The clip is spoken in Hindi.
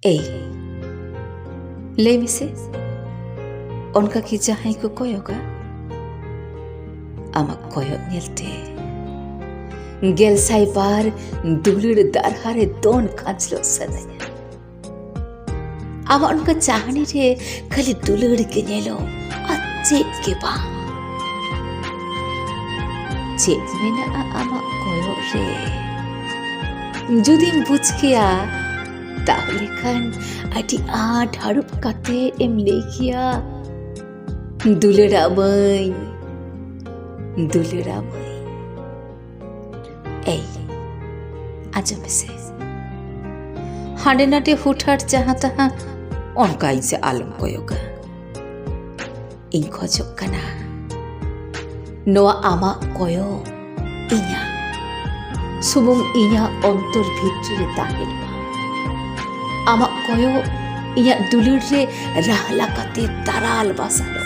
ए ले मिसे उनका की जहां को कोयोगा आमा कोयो नेलते गेल साइबार दुलुर दारहारे दोन खांचलो सदया आमा उनका चाहनी रे खाली दुलुर के नेलो अच्छे के बा चेत में ना आमा कोयो रे जुदी बुझ किया ताहले खान आटी आठ हरुप काते एम लेखिया दुलुरामय ए आज में से हांडे नाटे हुठाट जहां तहां उनका इनसे आलम कोयोगा इन खोजो कना नोआ आमा कोयो इnya सुमुंग इnya अंतर भितरे ताहेन आमा कोयो इnya दुलुर रे रहला काते ताराल बासालो